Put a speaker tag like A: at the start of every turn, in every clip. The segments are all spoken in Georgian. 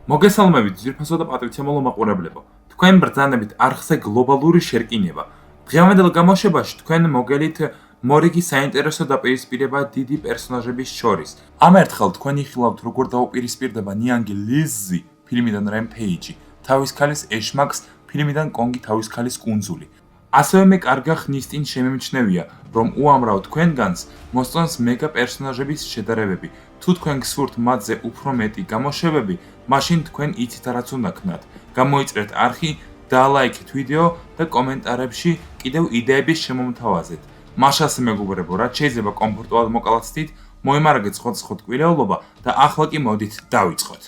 A: მოგესალმებით ძვირფასო და პატრიცემულო მაყურებლებო. თქვენ ბრძანებით არხზე გლობალური შერკინება. დღევანდელ გამოშვებაში თქვენ მოგელით მორიგი საინტერესო დაპირისპირება დიდი პერსონაჟების შორის. ამ ერთხელ თქვენ იხილავთ როგორ დაუპირისპირდება ნიანგი ლიზი ფილმიდან რემპეიჯი, თავის ქალის ეშმაკს ფილმიდან კონგი თავის ქალის კუნძული. ასევე მე კარგა ხნის წინ შემემჩნევია, რომ უამრავ თქვენგანს მოსწონს მეგა პერსონაჟების შედარებები. თუ თქვენ გსურთ მათზე უფრო მეტი გამოშვებები, მაშინ თქვენ იცით რაც უნდა ქნათ. გამოიწერეთ არხი, დაალაიქეთ ვიდეო და კომენტარებში კიდევ იდეების შემომთავაზეთ. მაშას მეგობრებო, რაც შეიძლება კომფორტულად მოკალათდით, მოიმარაგეთ სხვადასხვა კვირეულობა და ახლა კი მოდით დავიწყოთ.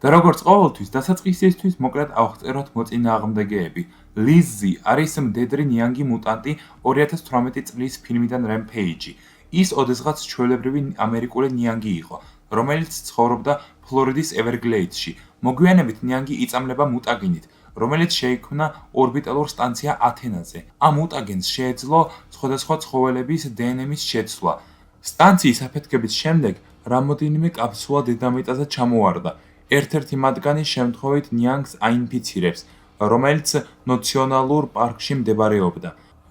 A: და როგორც ყოველთვის, დასაწყისისთვის მოკლედ ავღწეროთ მოწინააღმდეგეები. ლიზი არის მდედრი ნიანგი მუტანტი 2018 წლის ფილმიდან რემპეიჯი. ის ოდესღაც ჩვეულებრივი ამერიკული ნიანგი იყო, რომელიც ცხოვრობდა ფლორიდის ევერგლეიდსში. მოგვიანებით ნიანგი იწამლება მუტაგენით, რომელიც შეიქმნა ორბიტალურ სტანცია ათენაზე. ამ მუტაგენს შეეძლო სხვადასხვა ცხოველების დნმ-ის შეცვლა. სტანციის აფეთქების შემდეგ რამოდენიმე კაფსულა დედამიწაზე ჩამოვარდა. ერთ-ერთი მათგანი შემთხვევით ნიანგს აინფიცირებს, რომელიც ნაციონალურ პარკში მდებარეობდა.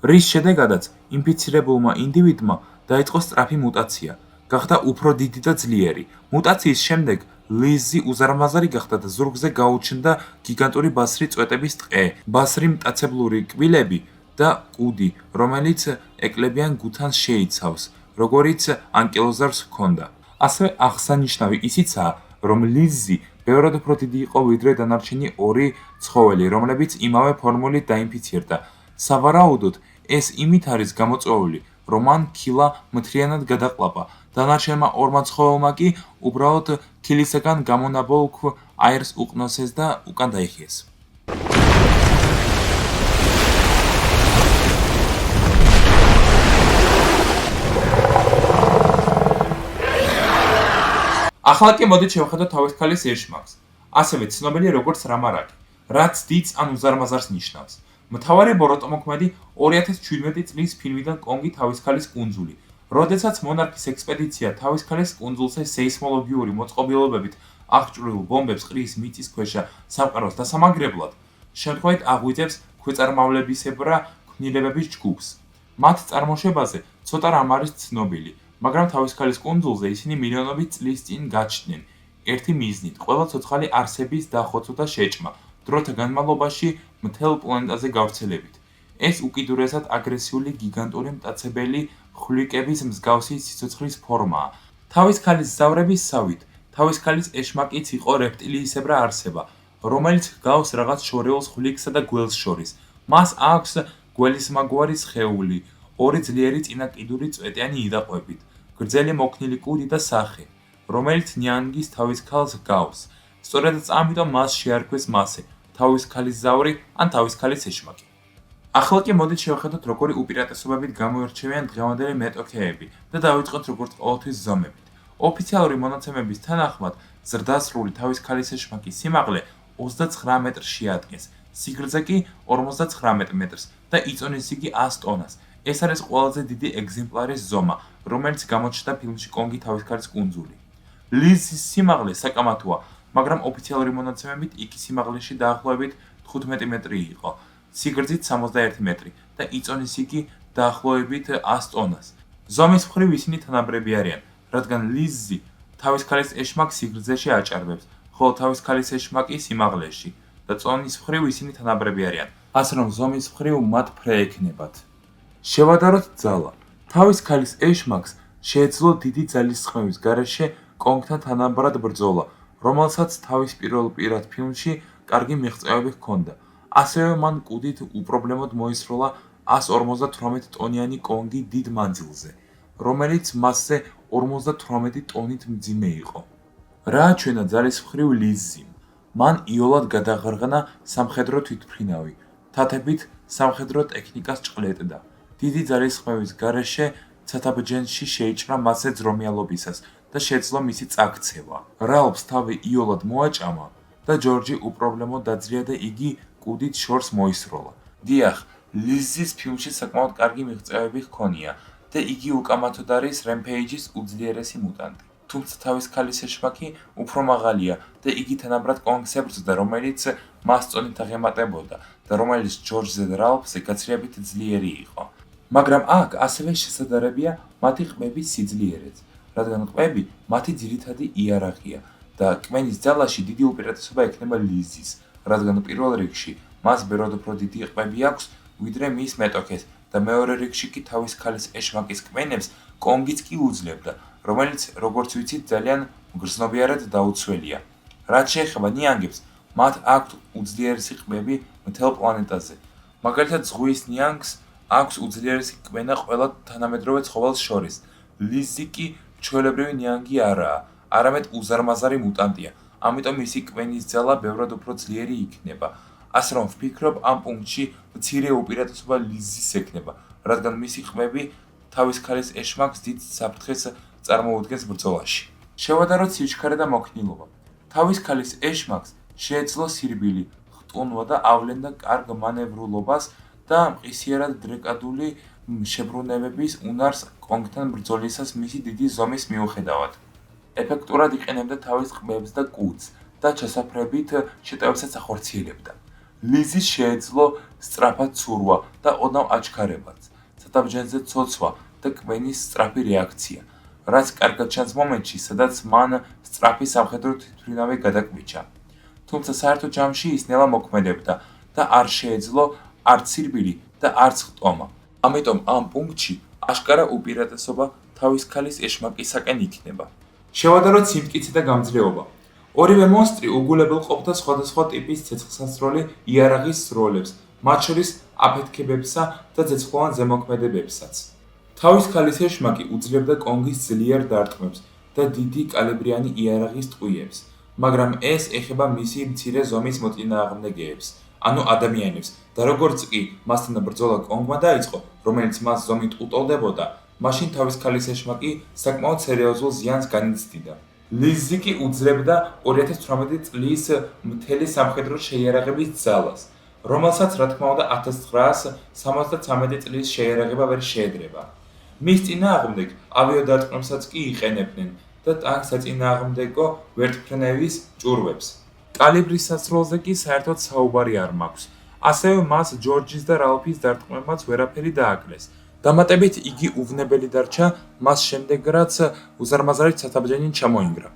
A: რის შედეგადაც ინფიცირებულმა ინდივიდმა დაიწყო სწრაფი მუტაცია, გახდა უფრო დიდი და ძლიერი. მუტაციის შემდეგ ლიზი უზარმაზარი გახდა და ზურგზე გაუჩნდა გიგანტური ბასრი წვეტების ტყე, ბასრი მტაცებლური კბილები და კუდი, რომელიც ეკლებიან გუთანს შეიცავს, როგორიც ანკილოზავრს ჰქონდა. ასევე აღსანიშნავი ისიცაა, რომ ლიზი ბევრად უფრო დიდი იყო ვიდრე დანარჩენი ორი ცხოველი, რომლებიც იმავე ფორმულით დაინფიცირდა. სავარაუდოდ, ეს იმით არის გამოწვეული, რომ მან ქილა მთლიანად გადაყლაპა. დანარჩენმა ორმა ცხოველმა კი უბრალოდ ქილისაგან გამონაბოლ აირს უყნოსეს და უკან დაიხიეს. ახლა კი მოდით შევხედოთ თავის ქალის ეშმაკს, ასევე ცნობილი როგორც რამარაკი, რაც დიდს ან უზარმაზარს ნიშნავს. მთავარი ბოროტმოქმედი 2017 წლის ფილმიდან კონგი თავის ქალის კუნძული, როდესაც მონარქის ექსპედიცია თავის ქალის კუნძულზე სეისმოლოგიური მოწყობილობებით აღჭურვილ ბომბებს ყრის მიწისქვეშა სამყაროს დასამაგრებლად, შემთხვევით აღვიძებს ქვეწარმავლებისებრ ქმნილებების ჯგუფს. მათ წარმოშობაზე ცოტა რამ არის ცნობილი, მაგრამ თავის ქალის კუნძულზე ისინი მილიონობით წლის წინ გაჩნდნენ, ერთი მიზნით, ყველა ცოცხალი არსების დახოცვა და შეჭმა, დროთა განმავლობაში მთელ პლანეტაზე გავრცელებით. ეს უკიდურესად აგრესიული გიგანტური მტაცებელი ხვლიკების მსგავსი სიცოცხლის ფორმაა. თავის ქალის ზავრების სავით, თავის ქალის ეშმაკიც იყო რეპტილიისებრ არსება, რომელიც ჰგავს რაღაც შორეულ ხვლიკსა და გველს შორის. მას აქვს გველისმაგვარი სხეული, ორი ძლიერი წინაკიდური წვეტიანი იდაყვებით, გრძელი მოქნილი კუდი და სახე, რომელიც ნიანგის თავის ქალს ჰგავს. სწორედაც ამიტომ მას შეარქვეს მასე, თავის ქალის ზავრი ან თავის ქალის ეშმაკი. ახლა კი მოდით შევხედოთ როგორი უპირატესობებით გამოირჩევიან დღევანდელი მეტოქეები და დავიწყოთ როგორც ყოველთვის ზომებით. ოფიციალური მონაცემების თანახმად, ზრდასრული თავის ქალის ეშმაკის სიმაღლე 29 მეტრს შეადგენს, სიგრძე კი 59 მეტრს და იწონის იგი 100 ტონას. ეს არის ყველაზე დიდი ეგზემპლარის ზომა, რომელიც გამოჩნდა ფილმში კონგი თავის ქალის კუნძული. ლიზის სიმაღლე საკამათოა, მაგრამ ოფიციალური მონაცემებით იგი სიმაღლეში დაახლოებით 15 მეტრი იყო, სიგრძით 61 მეტრი და იწონის იგი დაახლოებით 100 ტონას. ზომის მხრივ ისინი თანაბრები არიან, რადგან ლიზი თავის ქალის ეშმაკს სიგრძეში აჭარბებს, ხოლო თავის ქალის ეშმაკი სიმაღლეში და წონის მხრივ ისინი თანაბრები არიან, ასე რომ ზომის მხრივ მათ ფრე ექნებათ. შევადაროთ ძალა. თავის ქალის ეშმაკს შეეძლო დიდი ძალისხმევის გარეშე კონგთან თანაბრად ბრძოლა, რომელსაც თავის პირველ პირად ფილმში კარგი მიღწევები ჰქონდა. ასევე მან კუდით უპრობლემოდ მოისროლა 158 ტონიანი კონგი დიდ მანძილზე, რომელიც მასზე 58 ტონით მძიმე იყო. რა აჩვენა ძალის მხრივ ლიზიმ? მან იოლად გადაღრღნა სამხედრო თვითმფრინავი, თათებით სამხედრო ტექნიკას ჭყლეტდა. დიდი ძალისხმევის გარეშე ცათაბჯენში შეიჭრა მასზე ძრომიალობისას და შეძლო მისი წაქცევა. რალფს თავი იოლად მოაჭამა და ჯორჯი უპრობლემოდ დაძლია და იგი კუდით შორს მოისროლა. დიახ, ლიზის ფილმში საკმაოდ კარგი მიღწევები ჰქონია და იგი უკამათოდ არის რემპეიჯის უძლიერესი მუტანტი. თუმცა თავის ქალის ეშმაკი უფრო მაღალია და იგი თანაბრად კონგს ებრძოდა, რომელიც მას წონით აღემატებოდა და რომელიც ჯორჯზე და რალფზე გაცილებით ძლიერი იყო. მაგრამ აქ ასევე შესაძლებელია მათი ყბების სიძლიერეც, რადგან ყბები მათი ძირითადი იარაღია და კმენის ძალაში დიდი უპირატესობა ექნება ლიზის, რადგან პირველ რიგში მას ბევრად უფრო დიდი ყბები აქვს, ვიდრე მის მეტოქეს და მეორე რიგში კი თავის ქალის ეშმაკის კმენებს კონგიც კი უძლებდა, რომელიც როგორც ვიცით ძალიან მგრძნობიარად დაუცველია. რაც შეეხება ნიანგებს, მათ აქვთ უძლიერესი ყბები მთელ პლანეტაზე. მაგალითად ზღვის ნიანგს აქვს უძლიერესი კმენა ყველა თანამედროვე ცხოველს შორის. ლიზი კი ჩვეულებრივი ნიანგი არაა, არამედ უზარმაზარი მუტანტია, ამიტომ მისი კმენის ძალა ბევრად უფრო ძლიერი იქნება. ასე რომ ვფიქრობ, ამ პუნქტში მცირე უპირატესობა ლიზის ექნება, რადგან მისი ყბები თავის ქალის ეშმაკს დიდ საფრთხეს წარმოუდგენს ბრძოლაში. შევადაროთ სიჩქარე და მოქნილობა. თავის ქალის ეშმაკს შეეძლო სირბილი, ხტუნვა და ავლენდა კარგ მანევრულობას და მყისიერად დრეკადული შებრუნებების უნარს კონგთან ბრძოლისას მისი დიდი ზომის მიუხედავად. ეფექტურად იყენებდა თავის ყბებს და კუდს და ჩასაფრებით შეტევებსაც ახორციელებდა. ლიზის შეეძლო სწრაფად ცურვა და ოდნავ აჩქარებაც, სადაბჯენზე ცოცვა და კმენის სწრაფი რეაქცია, რაც კარგად ჩანს მომენტში, სადაც მან სწრაფი სამხედრო თვითმფრინავი გადაკვიჩა. თუმცა საერთო ჯამში ის ნელა მოქმედებდა და არ შეეძლო არც სირბილი და არც ხტომა. ამიტომ ამ პუნქტში აშკარა უპირატესობა თავის ქალის ეშმაკისაკენ იქნება. შევადაროთ სიმტკიცე და გამძლეობა. ორივე მონსტრი უგულებელყოფდა სხვადასხვა ტიპის ცეცხლსასროლი იარაღის სროლებს, მათ შორის აფეთქებებსა და ცეცხლოვან ზემოქმედებებსაც. თავის ქალის ეშმაკი უძლებდა კონგის ძლიერ დარტყმებს და დიდი კალიბრიანი იარაღის ტყვიებს, მაგრამ ეს ეხება მისი მცირე ზომის მოწინააღმდეგეებს, ანუ ადამიანებს და როგორც კი მასთან ბრძოლა კონგმა დაიწყო, რომელიც მას ზომით უტოლდებოდა, მაშინ თავის ქალის ეშმაკი საკმაოდ სერიოზულ ზიანს განიცდიდა. ლიზი კი უძლებდა 2018 წლის მთელი სამხედრო შეიარაღების ძალას, რომელსაც რა თქმა უნდა 1973 წლის შეიარაღება ვერ შეედრება. მის წინააღმდეგ ავიადარტყმებსაც კი იყენებდნენ და ტანკ საწინააღმდეგო ვერტმფრენების ჭურვებს. კალიბრის სასროლზე კი საერთოდ საუბარი არ მაქვს. ასევე მას ჯორჯის და რალფის დარტყმებაც ვერაფერი დააკლეს. დამატებით იგი უვნებელი დარჩა მას შემდეგ, რაც უზარმაზარი ცათაბჯენი ჩამოინგრა.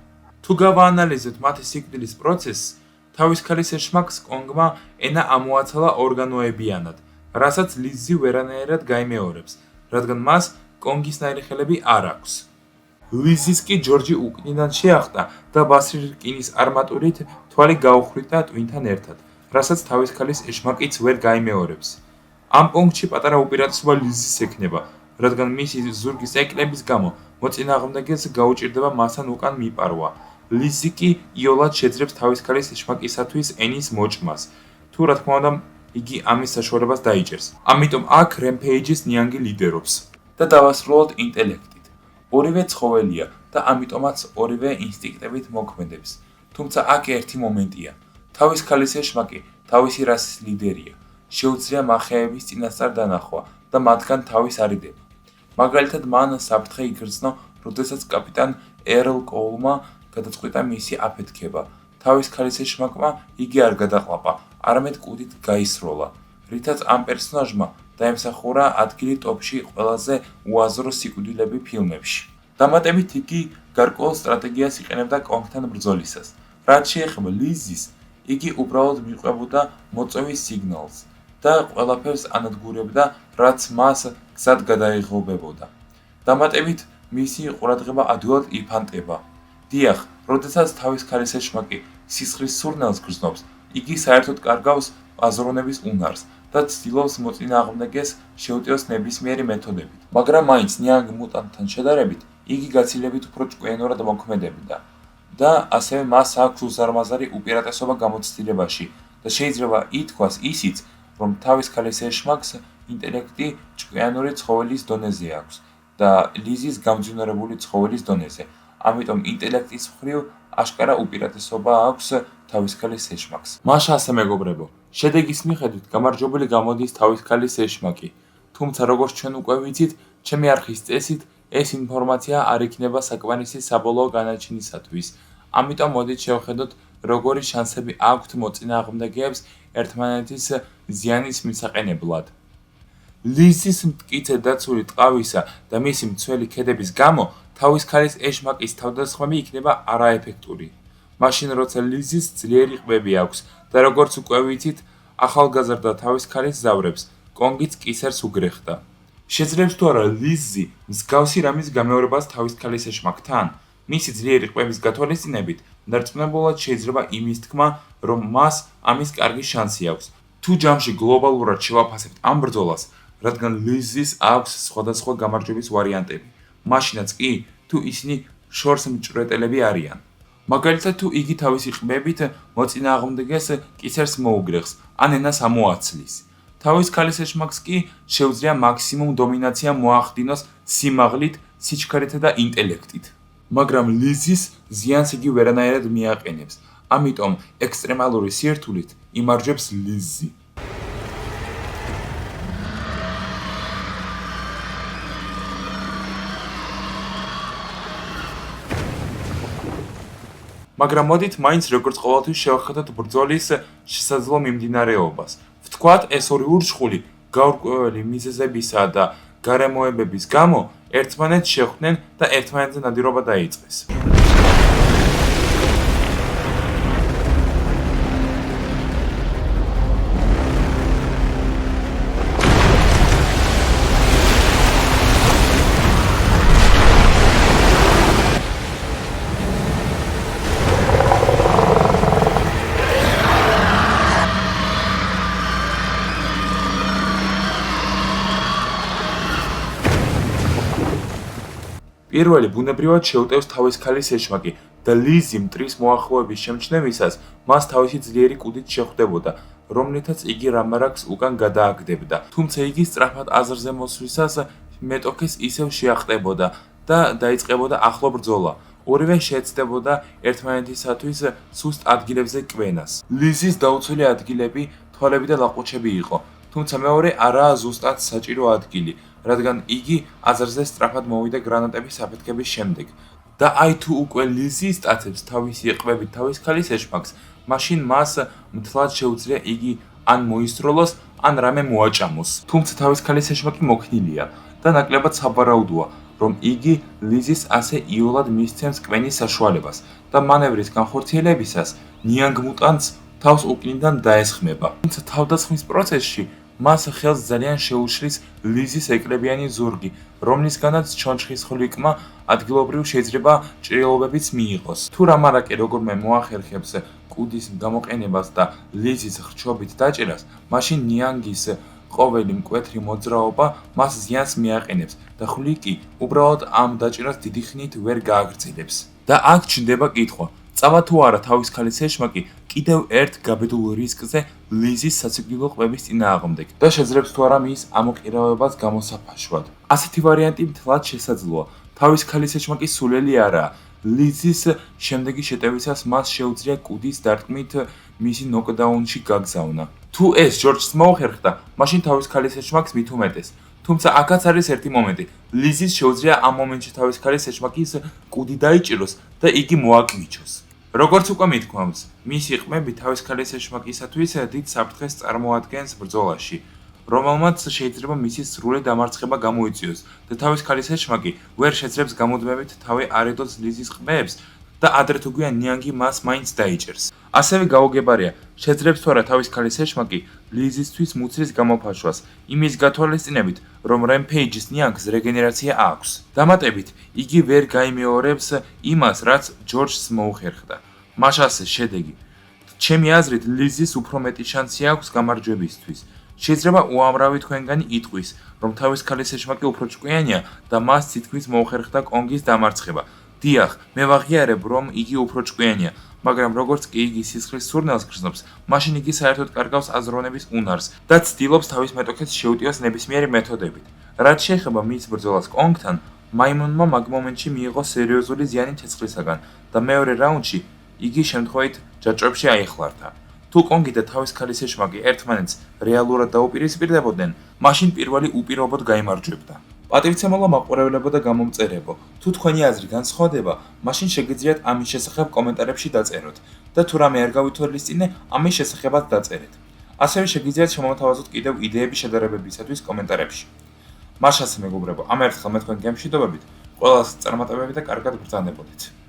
A: თუ გავაანალიზებთ მათი სიკვდილის პროცესს, თავის ქალის ეშმაკს კონგმა ენა ამოაცალა ორგანოებიანად, რასაც ლიზი ვერანაირად გაიმეორებს, რადგან მას კონგისნაირი ხელები არ აქვს. ლიზის კი ჯორჯი უკნიდან შეახტა და ბასრი რკინის არმატურით თვალი გაუხვრიტა ტვინთან ერთად, რასაც თავის ქალის ეშმაკიც ვერ გაიმეორებს. ამ პუნქტში პატარა უპირატესობა ლიზის ექნება, რადგან მისი ზურგის ეკლების გამო მოწინააღმდეგეს გაუჭირდება მასთან უკან მიპარვა. ლიზი კი იოლად შეძლებს თავის ქალის ეშმაკისათვის ენის მოჭმას, თუ რა თქმა უნდა იგი ამის საშუალებას დაიჭერს. ამიტომ აქ რემპეიჯის ნიანგი ლიდერობს. და დავასრულოთ ინტელექტით. ორივე ცხოველია და ამიტომაც ორივე ინსტინქტებით მოქმედებს. თუმცა აქ ერთი მომენტია. თავის ქალის ეშმაკი თავისი რასის ლიდერია. შეუძლია მახეების წინასწარ დანახვა და მათგან თავის არიდება. მაგალითად, მან საფრთხე იგრძნო, როდესაც კაპიტან ერლ კოულმა გადაწყვიტა მისი აფეთქება. თავის ქალის ეშმაკმა იგი არ გადაყლაპა, არამედ კუდით გაისროლა, რითაც ამ პერსონაჟმა დაემსახურა ადგილი ტოპში ყველაზე უაზრო სიკვდილები ფილმებში. დამატებით იგი გარკვეულ სტრატეგიას იყენებდა კონგთან ბრძოლისას. რაც შეეხება ლიზის, იგი უბრალოდ მიყვებოდა მოწვევის სიგნალს და ყველაფერს ანადგურებდა, რაც მას გზად გადაიღობებოდა. დამატებით მისი ყურადღება ადვილად იფანტება. დიახ, როდესაც თავის ქალის ეშმაკი სისხლის სურნელს გრძნობს, იგი საერთოდ კარგავს აზროვნების უნარს და ცდილობს მოწინააღმდეგეს შეუტიოს ნებისმიერი მეთოდებით. მაგრამ მაინც ნიანგ მუტანტთან შედარებით, იგი გაცილებით უფრო ჭკვიანურად მოქმედებდა და ასევე მას აქვს უზარმაზარი უპირატესობა გამოცდილებაში და შეიძლება ითქვას ისიც, რომ თავის ქალის ეშმაკს ინტელექტი ჭკვიანური ცხოველის დონეზე აქვს და ლიზის გამძვინარებული ცხოველის დონეზე. ამიტომ ინტელექტის მხრივ აშკარა უპირატესობა აქვს თავის ქალის ეშმაკს. მაშა ასე მეგობრებო, შედეგის მიხედვით გამარჯვებული გამოდის თავის ქალის ეშმაკი. თუმცა როგორც ჩვენ უკვე ვიცით, ჩემი არხის წესით ეს ინფორმაცია არ იქნება საკმარისი საბოლოო განაჩენისათვის. ამიტომ მოდით შევხედოთ, როგორი შანსები აქვთ მოწინააღმდეგეებს ერთმანეთის ზიანის მისაყენებლად. ლიზის მტკიცე დაცული ტყავისა და მისი მცველი ქედების გამო თავის ქალის ეშმაკის თავდასხმები იქნება არაეფექტური. მაშინ როცა ლიზის ძლიერი ყბები აქვს და როგორც უკვე ვიცით, ახალგაზრდა თავის ქალის ზავრებს, კონგიც კისერს უგრეხდა. შეძლებს თუ არა ლიზი მსგავსი რამის გამეორებას თავის ქალის ეშმაკთან? მისი ძლიერი ყბების გათვალისწინებით, დარწმუნებულად შეიძლება იმის თქმა, რომ მას ამის კარგი შანსი აქვს. თუ ჯამში გლობალურად შევაფასებთ ამ ბრძოლას, რადგან ლიზის აქვს სხვადასხვა გამარჯვების ვარიანტები, მაშინაც კი, თუ ისინი შორს მჭვრეტელები არიან. მაგალითად, თუ იგი თავისი ყბებით მოწინააღმდეგეს კისერს მოუგრეხს, ან ენას ამოაცლის. თავის ქალის ეშმაკს კი შეუძლია მაქსიმუმ დომინაცია მოახდინოს სიმაღლით, სიჩქარეთა და ინტელექტით. მაგრამ ლიზის ზიანს იგი ვერანაირად მიაყენებს, ამიტომ ექსტრემალური სირთულით იმარჯვებს ლიზი. მაგრამ მოდით მაინც როგორც ყოველთვის შევხედოთ ბრძოლის შესაძლო მიმდინარეობას. ვთქვათ, ეს ორი ურჩხული გაურკვეველი მიზეზებისა და გარემოებების გამო ერთმანეთს შეხვდნენ და ერთმანეთზე ნადირობა დაიწყეს. პირველი ბუნებრივად შეუტევს თავის ქალის ეშმაკი და ლიზი მტრის მოახლოების შემჩნევისას მას თავისი ძლიერი კუდით შეხვდებოდა, რომლითაც იგი რამარაკს უკან გადააგდებდა. თუმცა იგი სწრაფად აზრზე მოსვლისას მეტოქეს ისევ შეახტებოდა და დაიწყებოდა ახლო ბრძოლა. ორივე შეეცდებოდა ერთმანეთისათვის სუსტ ადგილებზე კვენას. ლიზის დაუცველი ადგილები თვალები და ლაყუჩები იყო, თუმცა მეორე არაა ზუსტად საჭირო ადგილი, რადგან იგი აზრზე სწრაფად მოვიდა გრანატების აფეთქების შემდეგ. და აი თუ უკვე ლიზი სტაცებს თავისი ყბებით თავის ქალის ეშმაკს, მაშინ მას მთლად შეუძლია იგი ან მოისროლოს, ან რამე მოაჭამოს. თუმცა თავის ქალის ეშმაკი მოქნილია და ნაკლებად საბარაუდოა, რომ იგი ლიზის ასე იოლად მისცემს კვენის საშუალებას და მანევრის განხორციელებისას ნიანგ მუტანტს თავს უკნიდან დაესხმება. თუმცა თავდასხმის პროცესში მას ხელს ძალიან შეუშლის ლიზის ეკლებიანი ზურგი, რომლისგანაც ჩონჩხის ხვლიკმა ადგილობრივ შეიძლება ჭრილობებიც მიიღოს. თუ რამარაკი როგორმე მოახერხებს კუდის გამოყენებას და ლიზის ხრჩობით დაჭერას, მაშინ ნიანგის ყოველი მკვეთრი მოძრაობა მას ზიანს მიაყენებს და ხვლიკი უბრალოდ ამ დაჭერას დიდი ხნით ვერ გააგრძელებს. და აქ ჩნდება კითხვა, წავა თუ არა თავის ქალის ეშმაკი კიდევ ერთ გაბედულ რისკზე ლიზის საციგვილო ყბების წინააღმდეგ და შეძლებს თუ არა მის ამოყირავებას გამოსაფაშვად. ასეთი ვარიანტი მთლად შესაძლოა. თავის ქალის ეშმაკი სულელი არაა. ლიზის შემდეგი შეტევისას მას შეუძლია კუდის დარტყმით მისი ნოკდაუნში გაგზავნა. თუ ეს ჯორჯს მოუხერხდა, მაშინ თავის ქალის ეშმაკს მით უმეტეს. თუმცა აქაც არის ერთი მომენტი. ლიზის შეუძლია ამ მომენტში თავის ქალის ეშმაკის კუდი დაიჭიროს და იგი მოაკმიჩოს. როგორც უკვე მithქვამს, მისი ყბები თავის ქალის ეშმაკისათვის დიდ საფრთხეს წარმოადგენს ბრძოლაში, რომელმაც შეიძლება მისი სრული დამარცხება გამოიწვიოს და თავის ქალის ეშმაკი ვერ შეძლებს გამუდმებით თავი არიდოს ლიზის ყბებს და ადრე თუ გვიან ნიანგი მას მაინც დაიჭერს. ასევე გაუგებარია, შეძლებს თუ არა თავის ქალის ეშმაკი ლიზისთვის მუცლის გამოფაშვას, იმის გათვალისწინებით, რომ რემპეიჯის ნიანგს რეგენერაცია აქვს. დამატებით, იგი ვერ გაიმეორებს იმას, რაც ჯორჯს მოუხერხდა. მაშასე შედეგი. ჩემი აზრით, ლიზის უფრო მეტი შანსი აქვს გამარჯვებისთვის. შეიძლება უამრავი თქვენგანი იტყვის, რომ თავის ქალის ეშმაკი უფრო ჭკვიანია და მას თითქმის მოუხერხდა კონგის დამარცხება. დიახ, მე ვაღიარებ, რომ იგი უფრო ჭკვიანია, მაგრამ როგორც კი იგი სისხლის სურნელს გრძნობს, მაშინ იგი საერთოდ კარგავს აზროვნების უნარს და ცდილობს თავის მეტოქეს შეუტიოს ნებისმიერი მეთოდებით. რაც შეეხება მის ბრძოლას კონგთან, მაიმუნმა მაგ მომენტში მიიღო სერიოზული ზიანი ცეცხლისაგან და მეორე რაუნდში იგი შემთხვევით ჯაჭვებში აიხლარდა. თუ კონგი და თავის ქალის ეშმაკი ერთმანეთს რეალურად დაუპირისპირდებოდნენ, მაშინ პირველი უპირობოდ გაიმარჯვებდა. პატივცემულო მაყურებლებო და გამომწერებო, თუ თქვენი აზრი განსხვავდება, მაშინ შეგიძლიათ ამის შესახებ კომენტარებში დაწეროთ და თუ რამე არ გავითვალისწინე, ამის შესახებაც დაწერეთ. ასევე შეგიძლიათ შემოვთავაზოთ კიდევ იდეები შედარებებისათვის კომენტარებში. მაშასე მეგობრებო, ამერთხელ მე თქვენ გემშვიდობებით, ყველას წარმატებები და კარგად ბრძანებოდეთ.